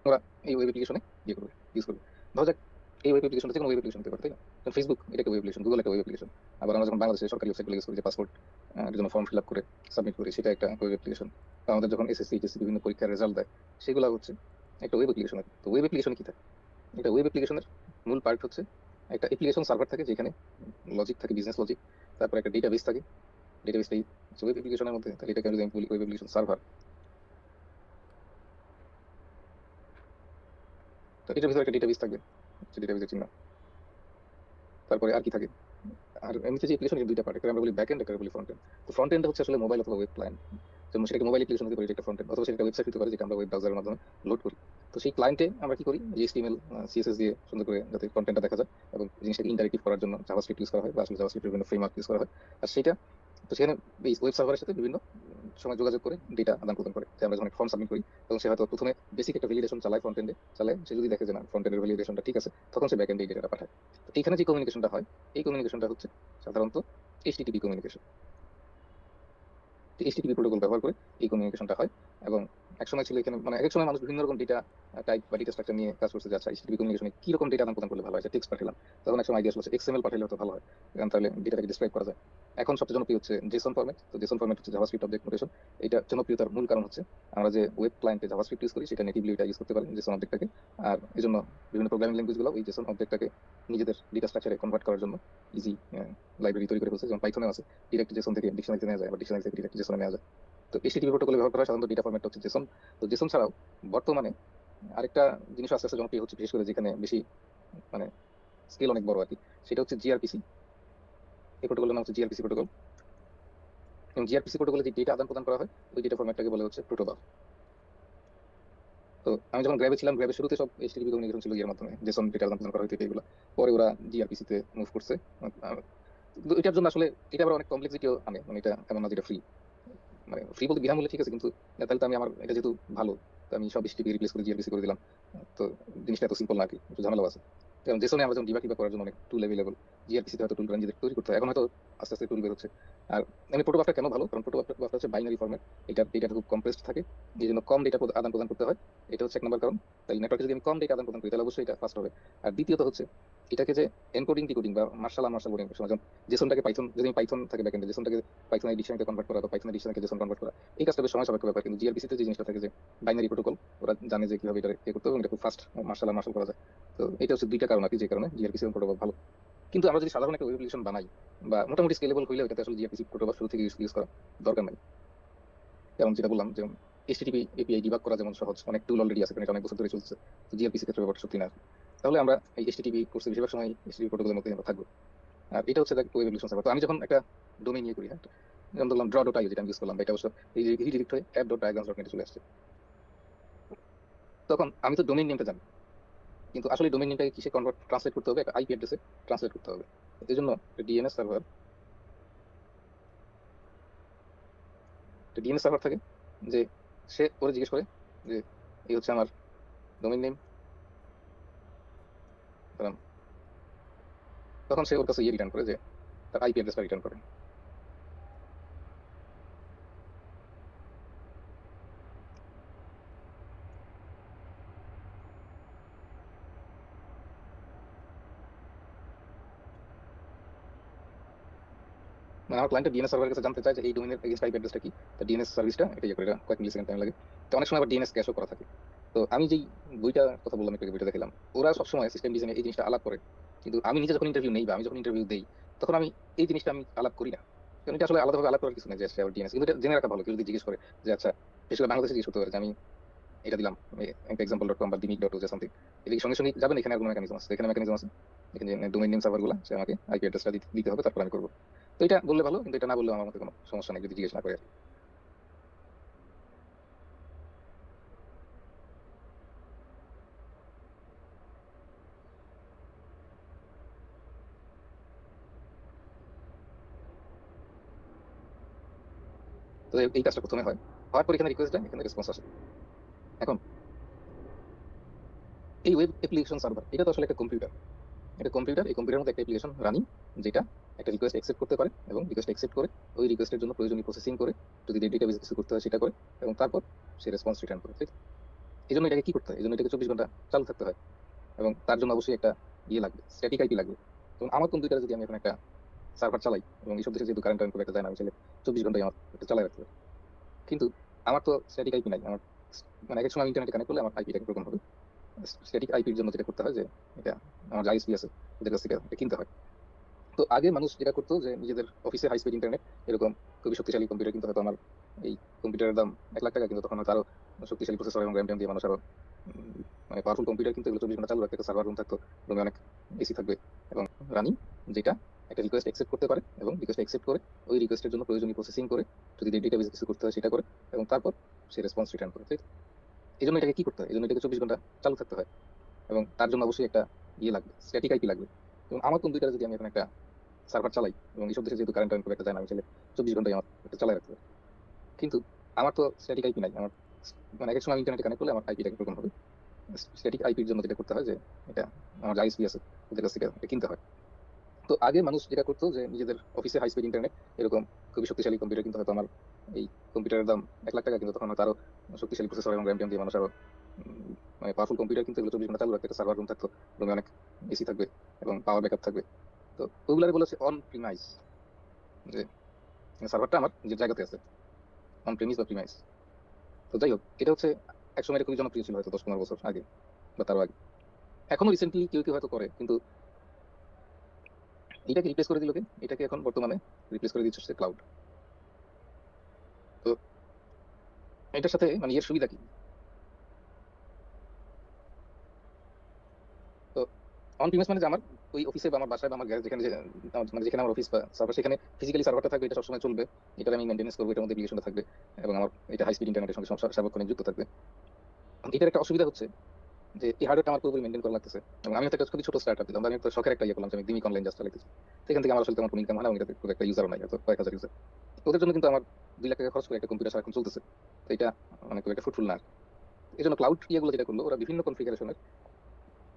ওরা এই ওয়েব অ্যাপ্লিকেশনে ইয়ে করবে, ইউজ করবে। ধরা যাক এই ওয়েব অ্যাপ্লিকেশনটা যে কোনো ওয়েব অ্যাপ্লিকেশন হতে পারে, তাই না? যেমন ফেসবুক এটা একটা ওয়েব অ্যাপ্লিকেশন, গুগল একটা ওয়েব অ্যাপ্লিকেশন। আবার আমরা যখন বাংলাদেশের সরকারি ওয়েবসাইটগুলো ইউজ করি, যে পাসপোর্ট জন্য ফর্ম ফিল আপ করে সাবমিট করি, সেটা একটা ওয়েব অ্যাপ্লিকেশন। তো আমাদের যখন এসএসসি এইচএসসি বিভিন্ন পরীক্ষার রেজাল্ট দেয়, সেগুলো হচ্ছে একটা ওয়েব অ্যাপ্লিকেশন। তো ওয়েব অ্যাপ্লিকেশনে কি থাকে? এটা ওয়েব অ্যাপ্লিকেশনের মূল পার্ট হচ্ছে একটা অ্যাপ্লিকেশন সার্ভার থাকে, যেখানে লজিক থাকে, বিজনেস লজিক। তারপর একটা ডেটাবেস থাকে, ডেটাবেসটাই ওয়েব অ্যাপ্লিকেশনের মধ্যে। তাহলে এটাকে যদি আমি বলি ওয়েব অ্যাপ্লিকেশন সার্ভার, তো এটার ভিতরে একটা ডেটাবেস থাকবে, ডেটাবেসের চিহ্ন। তারপরে আর কি থাকে? আর এমনিতে যে অ্যাপ্লিকেশন দুইটা পার্ট, একটা আমরা বলি ব্যাক এন্ড, একটা বলি ফ্রন্ট এন্ড। তো ফ্রন্ট এন্ড হচ্ছে আসলে মোবাইল অথবা ওয়েব ক্লায়েন্ট। যেমন সেটাকে মোবাইল অ্যাপ্লিকেশন হতে পারে, যেটা ফ্রন্ট এন্ড, অথবা সেটা ওয়েবসাইট হতে পারে, যেটা আমরা ওয়েব ব্রাউজারের মাধ্যমে লোড করি। তো সেই ক্লায়েন্টে আমরা কি করি, যে HTML CSS দিয়ে সুন্দর করে যাতে কন্টেন্টটা দেখা যায়, এবং জিনিসটাকে ইন্টারেক্টিভ করার জন্য জাভাস্ক্রিপ্ট ইউজ করা হয়, বা আসলে জাভাস্ক্রিপ্টের বিভিন্ন ফ্রেমওয়ার্ক ইউজ করা হয়। আর সেটা, তো সেখানে এই ওয়েব সার্ভারের সাথে বিভিন্ন সময় যোগাযোগ করে ডেটা আদান প্রদান করে। যে আমরা যখন ফর্ম সাবমিট করি, তখন সে হয়তো প্রথমে বেসিক একটা ভ্যালিডেশন চালায়, ফ্রন্ট এন্ডে চালায়। সে যদি দেখে যে না, ফ্রন্ট এন্ডের ভ্যালিডেশনটা ঠিক আছে, তখন সে ব্যাক এন্ডে এই ডেটাটা পাঠায়। তো এইখানে যে কমিউনিকেশনটা হয়, এই কমিউনিকেশনটা হচ্ছে সাধারণত HTTP কমিউনিকেশন। HTTP প্রোটোকল ব্যবহার করে এই কমিউনিকেশনটা হয়। এবং একসময় ছিল এখানে, মানে এক সময় মানুষ বিভিন্ন রকম ডেটা টাইপ বা ডেটা স্ট্রাকচার নিয়ে কাজ করছে, যে আচ্ছা HTTP কমিউনিকেশনে কি রকম ডেটা আদান প্রদান করলে ভালো হয়। টেক্সট পাঠালাম, তখন একসময় আইডিয়া আসলে XML পাঠালে হয়তো ভালো হয়, কারণ তাহলে ডেটাটাকে ডিসক্রাইব করা যায়। এখন সবচেয়ে জনপ্রিয় হচ্ছে জেসন ফরম্যাট। তো জেসন ফরম্যাট হচ্ছে জাভাস্ক্রিপ্ট অবজেক্ট নোটেশন। এটা জনপ্রিয়তার মূল কারণ হচ্ছে আমরা যে ওয়েব ক্লায়েন্টে জাভাস্ক্রিপ্ট ইউজ করি, সেটা নেটিভলি এটা ইউজ করতে পারে জেসন অবজেক্টটাকে। আর এই জন্য বিভিন্ন প্রোগ্রামিং ল্যাঙ্গুয়েজগুলো ওই জেসন অবজেক্টটাকে নিজেদের ডেটা স্ট্রাকচারে কনভার্ট করার জন্য ইজি লাইব্রেরি তৈরি করে ফেলছে। যেমন পাইথনেও আছে, ডিরেক্ট জেসন থেকে ডিকশনারিতে নেওয়া যায়, বা ডিকশনারি থেকে ডিরেক্ট জেসনে নেওয়া যায়। তো HTTP প্রোটোকলে ব্যবহার করা হয় সাধারণত ডেটা ফরম্যাট হচ্ছে জেসন। তো জেসন ছাড়াও বর্তমানে আরেকটা জিনিস আস্তে আস্তে জনপ্রিয় হচ্ছে, বিশেষ করে যেখানে বেশি, মানে স্কেল অনেক বড় আর কি, সেটা হচ্ছে জিআরপিসি। এই প্রোটোকলের নাম হচ্ছে জিআরপিসি প্রোটোকল। এবং জিআরপিসি প্রোটোকলে যে ডেটা আদান প্রদান করা হয়, ওই ডেটা ফরম্যাটটাকে বলা হচ্ছে প্রোটোবাফ। তো আমি যখন গ্র্যাবে ছিলাম, গ্র্যাবের শুরুতে সব HTTP কমিউনিকেশন ছিল এর মাধ্যমে, জেসন ডেটা আদান প্রদান করা হইতো এগুলো। পরে ওরা জিআরপিসি তে মুভ করছে। আহ, কিন্তু এটার জন্য আসলে এটা আবার অনেক কমপ্লেক্সিটিও আনে, মানে এটা এমন না যেটা ফ্রি। মানে ফ্রি বলতে বিনামূল্যে ঠিক আছে, কিন্তু তাহলে তো আমি আমার এটা যেহেতু ভালো, তো আমি সব HTTP রিপ্লেস করে জিআরপিসি করে দিলাম। তো জিনিসটা এত সিম্পল না আর কি, একটু ঝামেলা আছে। কারণ জেসনে আমরা যেমন ডিবাগ টিবাগ করার জন্য অনেক টুল অ্যাভেলেবল, জিআরপিসি তে হয়তো টুল নিজেদের তৈরি করতে হয়, এখন হয়তো আস্তে আস্তে টুল বের হচ্ছে। আর এমনি প্রোটোবাফটা কেন ভালো, কারণ প্রোটোবাফটা হচ্ছে বাইনারি ফরম্যাট। এটা ডেটা খুব কম্প্রেসড থাকে, এই জন্য কম ডেটা আদান প্রদান করতে হয়। এটা হচ্ছে এক নম্বর কারণ। তাই নেটওয়ার্কে যদি আমি কম ডেটা আদান প্রদান করি, তাহলে অবশ্যই এটা ফাস্ট হবে। আর দ্বিতীয়ত হচ্ছে এটাকে যে এনকোডিং ডিকোডিং বা মার্শাল মার্শাল কোডিং সময়, যেমন জেসনটাকে পাইথন, যদি পাইথন থাকে ব্যাকএন্ডে, জেসনটাকে পাইথনের ডিকশনারিতে কনভার্ট করা, বা পাইথনের ডিকশনারিকে জেসন কনভার্ট করা, এই কাজটা বেশ সময় সাপেক্ষ ব্যাপার। কিন্তু জিআরপিসি তে যে জিনিসটা থাকে, যে বাইনারি প্রোটোকল, ওরা জানে যে কিভাবে এটা করতে হবে, এবং এটা খুব ফাস্ট মার্শাল করা যায়। তো এটা হচ্ছে দুইটা কারণ আর কি, যে কারণে জিআরপিসি এবং প্রোটোকল ভালো। কিন্তু আমরা যদি সাধারণ একটা ওয়েব অ্যাপ্লিকেশন বানাই, বা মোটামুটি স্কেলেবল হইলে, ওটাতে আসলে জিআরপিসি প্রোটোকল শুরু থেকে ইউজ করা দরকার নাই। যেমন যেটা বললাম, যেমন HTTP এপিআই ডিবাগ করা যেমন সহজ, অনেক টুল অলরেডি আছে, কারণ এটা অনেক বছর ধরে চলছে। তো জিআরপিসি ক্ষেত্রে ব্যাপারটা সত্যি না আর কি। তাহলে আমরা এই HTTP কোর্সে বেশিরভাগ সময় HTTP প্রোটোকলের মধ্যে আমরা থাকবো। আর এটা হচ্ছে ওয়েব অ্যাপ্লিকেশন সার্ভার। তো আমি যখন একটা ডোমেইন নিয়ে করি, হ্যাঁ, যেমন ধরলাম draw.io, যেটা আমি ইউজ করলাম, বা এটা অবশ্য এই যে রিডিরেক্ট হয়ে app.diagrams.net চলে আসছে, তখন আমি তো ডোমেইন নেমটা জানি, কিন্তু আসলে ডোমেইন নেমটাকে কিসে কনভার্ট ট্রান্সলেট করতে হবে, একটা আইপি অ্যাড্রেসে ট্রান্সলেট করতে হবে। এই জন্য ডিএনএস সার্ভার, একটা ডিএনএস সার্ভার থাকে, যে সে ওরে জিজ্ঞেস করে যে এই হচ্ছে আমার ডোমেইন নেম, তখন সে ওর কাছে ইয়ে রিটার্ন করে, যে তার আইপি অ্যাড্রেসটা রিটার্ন করে। মানে আমার ক্লায়েন্টের ডিএনএস সার্ভারের কাছে জানতে চায় যে এই ডোমেইনের এগেইনস্ট আইপি অ্যাড্রেসটা কি। তো ডিএনএস সার্ভিসটা এটা ইয়ে করে, এটা কয়েক মিলি সেকেন্ড টাইম লাগে। তো অনেক সময় আবার ডিএনএস ক্যাশও করা থাকে। তো আমি যেই বইটা কথা বললাম, একটু বইটা দেখলাম, ওরা সবসময় সিস্টেম ডিজাইনে এই জিনিসটা আলাপ করে। কিন্তু আমি নিজে যখন ইন্টারভিউ নেই, বা আমি যখন ইন্টারভিউ দেই, তখন আমি এই জিনিসটা আমি আলাপ করি না। কারণ এটা আসলে আলাদাভাবে আলাপ করার কিছু নেই, যে ডিএনএস কিন্তু এটা জেনে রাখা ভালো। কেউ যদি জিজ্ঞেস করে যে আচ্ছা, বিশেষ করে বাংলাদেশে জিজ্ঞেস করতে পারে যে আমি এটা দিলাম, একটা এক্সাম্পল.com বা দিমিক.ও যে সামথিং, এদিকে সঙ্গে সঙ্গে যাবেন, এখানে আর কোনো মেকানিজম আছে, এখানে মেকানিজম আছে, এখানে ডোমেইন নেম সার্ভার গুলা, সে আমাকে আইপি অ্যাড্রেসটা দিতে হবে, তারপর আমি করবো। তো এটা বললে ভালো, কিন্তু এটা না বললে আমার মতে কোনো সমস্যা নেই, যদি জিজ্ঞেস না করে আর কি। তো এই কাজটা প্রথমে হয়, হওয়ার পর এখানে রিকোয়েস্ট যায়, এখানে রেসপন্স আসে। এখন এই ওয়েব অ্যাপ্লিকেশন সার্ভার, এটা তো আসলে একটা কম্পিউটার। এটা কম্পিউটার, এই কম্পিউটারের মধ্যে একটা অ্যাপ্লিকেশন রানিং, যেটা একটা রিকোয়েস্ট অ্যাকসেপ্ট করতে পারে, এবং রিকোয়েস্ট অ্যাকসেপ্ট করে ওই রিকোয়েস্টের জন্য প্রয়োজনীয় প্রসেসিং করে, যদি ডেটাবেস কিছু করতে হয় সেটা করে, এবং তারপর সে রেসপন্স রিটার্ন করে, তাই তো? এই জন্য এটাকে কি করতে হয়, এই জন্য এটাকে 24 ঘন্টা চালু থাকতে হয় এবং তার জন্য অবশ্যই একটা ইয়ে লাগবে, স্ট্যাটিক আইপি লাগবে। এবং আমার কম্পিউটারে যদি আমি এখন একটা সার্ভার চালাই এবং এইসব দেশে যেহেতু কারেন্ট খুব একটা যায় না, আমি চাইলে 24 ঘন্টায় আমার এটা চালাই রাখতে পারি। কিন্তু আমার তো স্ট্যাটিক আইপি নাই, আমার মানে এক সময় ইন্টারনেটে কানেক্ট করলে আমার আইপিটা একরকম হবে। স্ট্যাটিক আইপির জন্য যেটা করতে হয় যে এটা আমার যে আইএসপি আছে ওদের কাছ থেকে এটা কিনতে হয়। তো আগে মানুষ যেটা করতো যে নিজেদের অফিসে হাই স্পিড ইন্টারনেট এরকম খুবই শক্তিশালী কম্পিউটার কিনতে হয়তো আমার এই কম্পিউটারের দাম 1 লাখ টাকা, কিন্তু তখন হয়তো আরো শক্তিশালী প্রসেসর এবং র্যাম ট্যাম দিয়ে মানুষ আরো মানে পাওয়ারফুল কম্পিউটার কিন্তু এগুলো 24 ঘন্টা চালু রাখতে একটা সার্ভার রুম থাকতো, রুমে অনেক এসি থাকবে এবং রানিং, যেটা একটা রিকোয়েস্ট অ্যাকসেপ্ট করতে পারে এবং রিকোয়েস্ট অ্যাকসেপ্ট করে ওই রিকোয়েস্টের জন্য প্রয়োজনীয় প্রসেসিং করে, যদি ডেটাবেজে কিছু করতে হয় সেটা করে এবং তারপর সে রেসপন্স রিটার্ন করে। তাই তো? এই জন্য এটাকে কি করতে হয়, এই জন্য এটাকে 24 ঘন্টা চালু থাকতে হয় এবং তার জন্য অবশ্যই একটা ইয়ে লাগবে, স্ট্যাটিক আইপি লাগবে। এবং আমার কম্পিউটারে যদি আমি এখন একটা সার্ভার চালাই এবং এইসব দেশে যেহেতু কারেন্ট খুব একটা যায় না, আমি চাইলে 24 ঘন্টায় আমার এটা চালাই রাখতে পারি। কিন্তু আমার তো স্ট্যাটিক আইপি নাই, আমার মানে এক সময় ইন্টারনেটে কানেক্ট করলে আমার আইপিটা এরকম হবে। স্ট্যাটিক আইপির জন্য যেটা করতে হয় যে এটা আমার যে আইএসপি আছে ওদের কাছ থেকে এটা কিনতে হয়। তো আগে মানুষ যেটা করতো যে নিজেদের অফিসে হাই স্পিড ইন্টারনেট এরকম খুবই শক্তিশালী কম্পিউটার কিন্তু হয়তো আমার এই কম্পিউটারের দাম 1 লাখ টাকা, কিন্তু তখন হয়তো আরো শক্তিশালী প্রসেসর এবং র্যাম ট্যাম দিয়ে মানুষ আরো মানে পাওয়ারফুল কম্পিউটার কিন্তু এগুলো 24 ঘন্টা চালু রাখতে একটা সার্ভার রুম থাকতো, রুমে অনেক এসি থাকবে এবং পাওয়ার ব্যাকআপ থাকবে। তো ওইগুলারে বলেছে অন প্রিমাইস, যে সার্ভারটা আমার যে জায়গাতে আছে, অন প্রিমিস বা প্রিমাইস। তো যাই হোক, এটা হচ্ছে একসময় এটা খুবই জনপ্রিয় ছিল হয়তো 10-15 বছর আগে বা তারও আগে। এখনো রিসেন্টলি কেউ কেউ হয়তো করে, কিন্তু এটাকে রিপ্লেস করে দিল কে? এটাকে এখন বর্তমানে রিপ্লেস করে দিচ্ছে ক্লাউড। তো এটার সাথে মানে এর সুবিধা কি? তো অন প্রিমিস মানে যে আমার ওই অফিসে বা আমার বাসায় বা আমার গ্যারেজ যেখানে মানে যেখানে আমার অফিস বা সার্ভার, সেখানে ফিজিক্যালি সার্ভারটা থাকবে, এটা সবসময় চলবে, এটা আমি মেনটেন্স করবো, এটার মধ্যে অ্যাপ্লিকেশনটা থাকবে এবং আমার এটা হাই স্পিড ইন্টারনেটের সঙ্গে সার্বক্ষণিক যুক্ত থাকবে। এটার একটা অসুবিধা হচ্ছে যে এই হার্ডওয়্যারটা আমার পুরোপুরি মেনটেন করা লাগতেছে এবং আমি তো একটা খুবই ছোট স্টার্টআপ দিলাম, আমি একটা শখের একটা ইয়ে করলাম যে আমি দিমিক অনলাইন জাস্ট চালাইতেছি। সেখান থেকে আমার আসলে তেমন কোনো ইনকাম হয় না এবং এটাতে খুব একটা ইউজারও নাই, হয়তো কয়েক হাজার ইউজার। ওদের জন্য কিন্তু আমার 2 লাখ টাকা খরচ করে একটা কম্পিউটার সারাক্ষণ চলতেছে। তো এটা মানে খুব একটা ফ্রুটফুল না। এই জন্য ক্লাউড ইয়েগুলো যেটা করলো, ওরা বিভিন্ন কনফিগারেশনের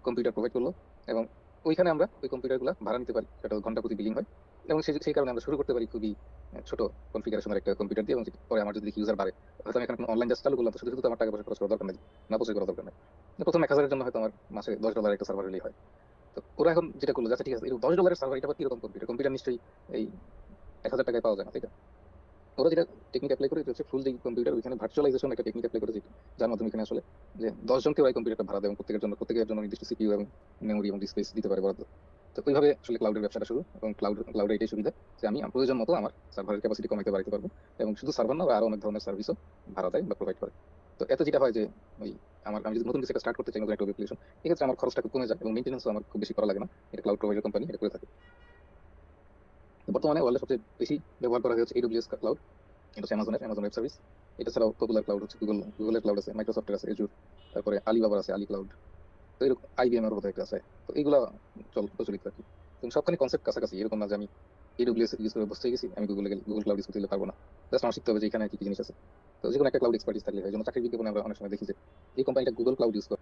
কম্পিউটার প্রোভাইড করলো এবং ওইখানে আমরা ওই কম্পিউটারগুলো ভাড়া নিতে পারি, সেটা ঘন্টা প্রতি বিলিং হয় এবং সেই কারণে আমরা শুরু করতে পারি খুবই ছোট কনফিগারেশনের একটা কম্পিউটার দিয়ে। এবং পরে আমার যদি ইউজার বাড়ে, হয়তো আমি এখানে অনলাইন জাস্ট চালু করলাম, তো শুধু শুধু তো আমার টাকা পয়সা খরচ করার দরকার নেই, না পয়সা করার দরকার নেই। প্রথম 1,000-এর জন্য হয়তো আমার মাসে $10 একটা সার্ভার হলেই হয়। তো ওরা এখন যেটা করলো, আচ্ছা ঠিক আছে, এই $10 সার্ভার, এটা আবার কিরকম কম্পিউটার? কম্পিউটার নিশ্চয়ই এই 1,000 টাকায় পাওয়া যায় না, তাই না? ওরা যেটা টেকনিক অ্যাপ্লাই করে, এটা হচ্ছে ফুল যে কম্পিউটার, ওইখানে ভার্চুয়ালাইজেশন একটা টেকনিক অ্যাপ্লাই করে, যার মাধ্যমে এখানে আসলে যে 10 জনকে ওই কম্পিউটারটা ভাড়া দেয় এবং প্রত্যেকের জন্য নির্দিষ্ট সিপিইউ এবং মেমোরি এবং ডিসপ্লে দিতে পারে বরাদ্দ। তো ওইভাবে আসলে ক্লাউডের ব্যবসাটা শুরু এবং ক্লাউডে এটাই সুবিধা যে আমি আমার প্রয়োজন মতো আমার সার্ভারের ক্যাপাসিটি কমাইতে বাড়াইতে পারবো এবং শুধু সার্ভার না, আরো অনেক ধরনের সার্ভিসও ভাড়া দেয় বা প্রোভাইড করে। তো এতে যেটা হয় যে ওই আমি যদি নতুন কিছু একটা স্টার্ট করতে চাই, নতুন একটা অ্যাপ্লিকেশন, এক্ষেত্রে আমার খরচটা খুব কমে যায় এবং মেইনটেন্যান্সও আমার খুব বেশি করা লাগে না, এটা ক্লাউড প্রোভাইডার কোম্পানি এটা করে থাকে। তো বর্তমানে ওয়ার্ল্ডে সবচেয়ে বেশি ব্যবহার করা হচ্ছে AWS ক্লাউড, এটা হচ্ছে অ্যামাজন ওয়েব সার্ভিস। এটা ছাড়াও পপুলার ক্লাউড হচ্ছে গুগলের ক্লাউড আছে, মাইক্রোসফটের আছে এজুর, তারপরে আলিবাবার আছে আলি ক্লাউড, তো এরকম IBM এর বোধহয় একটা আছে। তো এইগুলা প্রচলিত আর কি। তো সবখানে কনসেপ্ট কাছাকাছি, এরকম না যে আমি AWS ইউজ করে বসতে গেছি, আমি গুগল ক্লাউড ইউজ করতে পারবো না। জাস্ট আমার শিখতে হবে যে এখানে কি কি জিনিস আছে। তো যে কোনো একটা ক্লাউড এক্সপার্টিস থাকলে হয়। এই জন্য চাকরির বিজ্ঞাপনে আমরা অনেক সময় দেখি যে এই কোম্পানিটা গুগল ক্লাউড ইউজ করে।